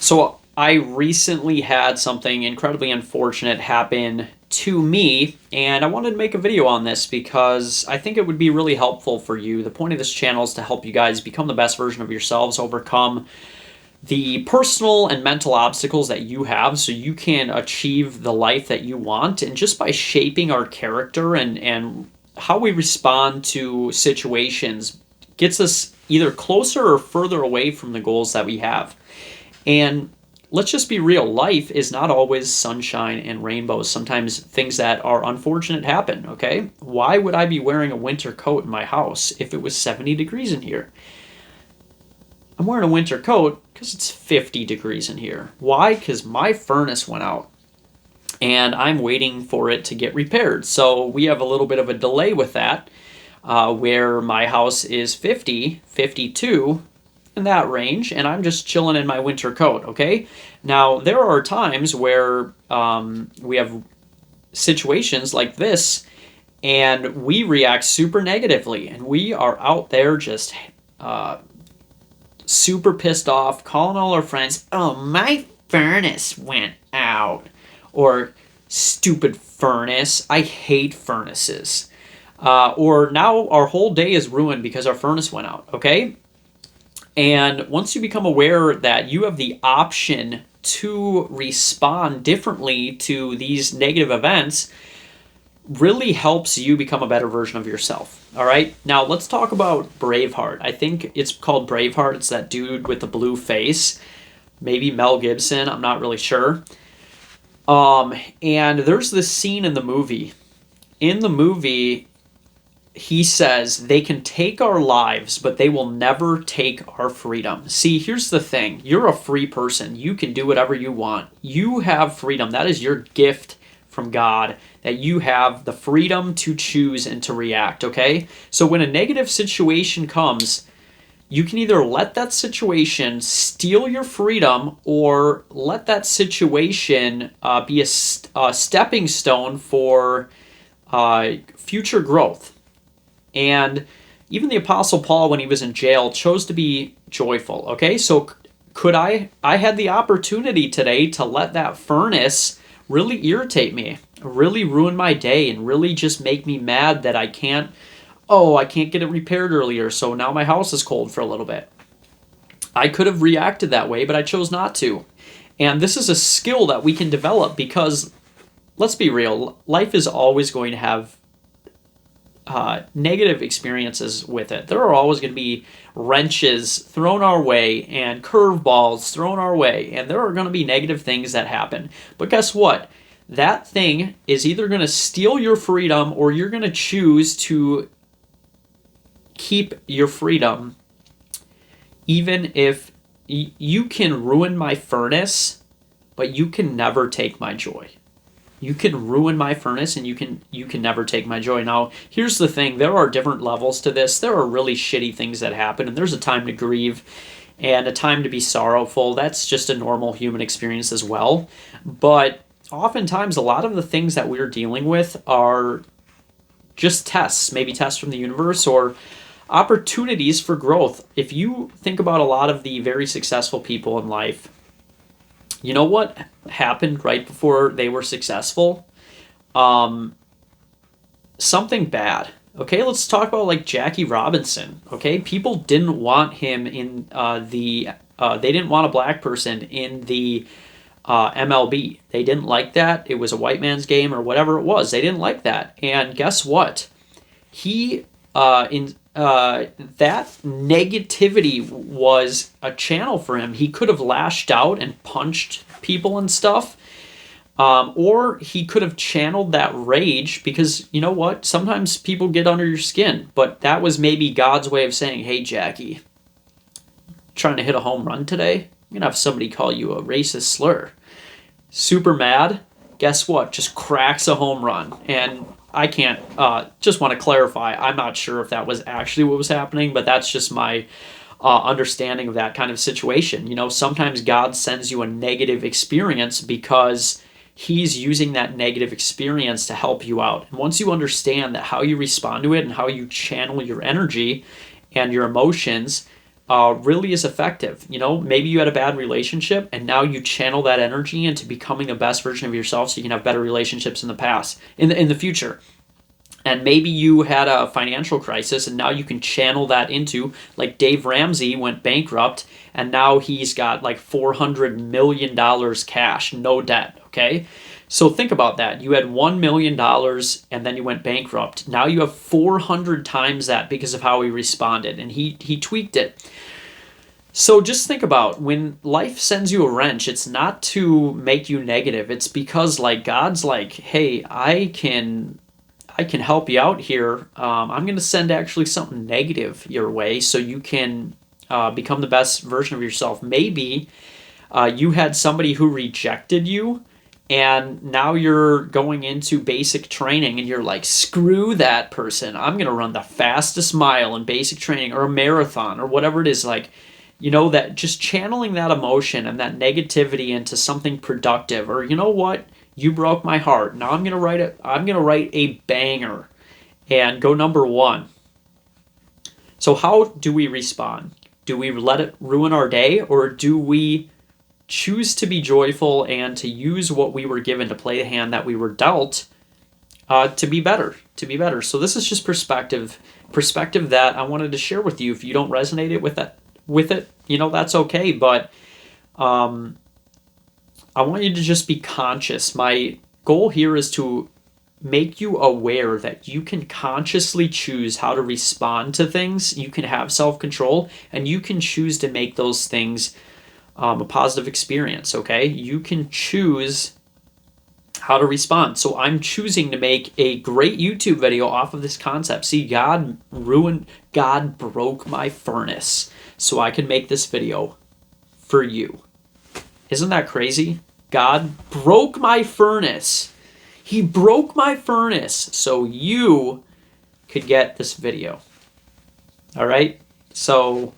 So I recently had something incredibly unfortunate happen to me, and I wanted to make a video on this because I think it would be really helpful for you. The point of this channel is to help you guys become the best version of yourselves, overcome the personal and mental obstacles that you have so you can achieve the life that you want. And just by shaping our character and how we respond to situations gets us either closer or further away from the goals that we have. And let's just be real, life is not always sunshine and rainbows. Sometimes things that are unfortunate happen, okay? Why would I be wearing a winter coat in my house if it was 70 degrees in here? I'm wearing a winter coat because it's 50 degrees in here. Why? Because my furnace went out and I'm waiting for it to get repaired. So we have a little bit of a delay with that, where my house is 50, 52, in that range, and I'm just chilling in my winter coat, okay? Now, there are times where we have situations like this, and we react super negatively, and we are out there just super pissed off, calling all our friends, oh, my furnace went out, or stupid furnace, I hate furnaces. Or now our whole day is ruined because our furnace went out, okay? And once you become aware that you have the option to respond differently to these negative events, really helps you become a better version of yourself. All right, now let's talk about Braveheart. I think it's called Braveheart. It's that dude with the blue face, maybe Mel Gibson, I'm not really sure. And there's this scene in the movie. In the movie, he says they can take our lives, but they will never take our freedom. See, here's the thing. You're a free person. You can do whatever you want. You have freedom. That is your gift from God, that you have the freedom to choose and to react, okay? So when a negative situation comes, you can either let that situation steal your freedom or let that situation be a stepping stone for future growth. And even the Apostle Paul, when he was in jail, chose to be joyful, okay? So could I had the opportunity today to let that furnace really irritate me, really ruin my day, and really just make me mad that I can't get it repaired earlier, so now my house is cold for a little bit. I could have reacted that way, but I chose not to. And this is a skill that we can develop because, let's be real, life is always going to have negative experiences with it. There are always going to be wrenches thrown our way and curveballs thrown our way, and there are going to be negative things that happen. But guess what? That thing is either going to steal your freedom or you're going to choose to keep your freedom, even if you can ruin my furnace, but you can never take my joy. You can ruin my furnace and you can never take my joy. Now, here's the thing. There are different levels to this. There are really shitty things that happen, and there's a time to grieve and a time to be sorrowful. That's just a normal human experience as well. But oftentimes, a lot of the things that we're dealing with are just tests, maybe tests from the universe or opportunities for growth. If you think about a lot of the very successful people in life, you know what happened right before they were successful? Something bad. Okay, let's talk about like Jackie Robinson. Okay, people didn't want him in they didn't want a black person in the MLB. They didn't like that. It was a white man's game or whatever it was. They didn't like that. And guess what? He that negativity was a channel for him. He could have lashed out and punched people and stuff, or he could have channeled that rage because, you know what? Sometimes people get under your skin, but that was maybe God's way of saying, hey, Jackie, trying to hit a home run today? I'm going to have somebody call you a racist slur. Super mad. Guess what? Just cracks a home run. And I can't, just want to clarify, I'm not sure if that was actually what was happening, but that's just my understanding of that kind of situation. You know, sometimes God sends you a negative experience because he's using that negative experience to help you out. And once you understand that how you respond to it and how you channel your energy and your emotions really is effective. You know, maybe you had a bad relationship and now you channel that energy into becoming the best version of yourself so you can have better relationships in the past, in the future. And maybe you had a financial crisis and now you can channel that into, like Dave Ramsey went bankrupt and now he's got like $400 million cash, no debt, okay? So think about that. You had $1 million and then you went bankrupt. Now you have 400 times that because of how he responded, and he tweaked it. So just think about when life sends you a wrench, it's not to make you negative. It's because like God's like, hey, I can help you out here. I'm going to send actually something negative your way so you can become the best version of yourself. Maybe you had somebody who rejected you, and now you're going into basic training and you're like, screw that person. I'm going to run the fastest mile in basic training or a marathon or whatever it is. Like, you know, that just channeling that emotion and that negativity into something productive. Or, you know what? You broke my heart. Now I'm going to write a banger and go number 1. So how do we respond? Do we let it ruin our day, or do we choose to be joyful and to use what we were given, to play the hand that we were dealt, to be better, So this is just perspective that I wanted to share with you. If you don't resonate with it, you know, that's okay. But I want you to just be conscious. My goal here is to make you aware that you can consciously choose how to respond to things. You can have self-control, and you can choose to make those things a positive experience, okay? You can choose how to respond. So I'm choosing to make a great YouTube video off of this concept. See, God broke my furnace so I can make this video for you. Isn't that crazy? God broke my furnace. He broke my furnace so you could get this video. All right? So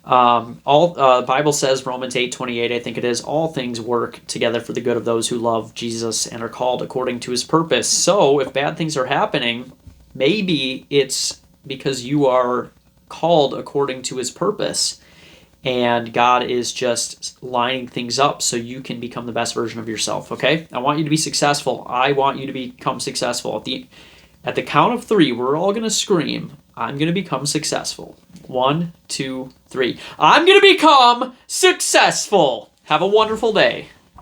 the Bible says, Romans 8:28, I think it is, all things work together for the good of those who love Jesus and are called according to his purpose. So if bad things are happening, maybe it's because you are called according to his purpose, and God is just lining things up so you can become the best version of yourself, okay? I want you to be successful. I want you to become successful. At the count of 3, we're all going to scream, I'm going to become successful. 1, 2, 3. I'm going to become successful. Have a wonderful day.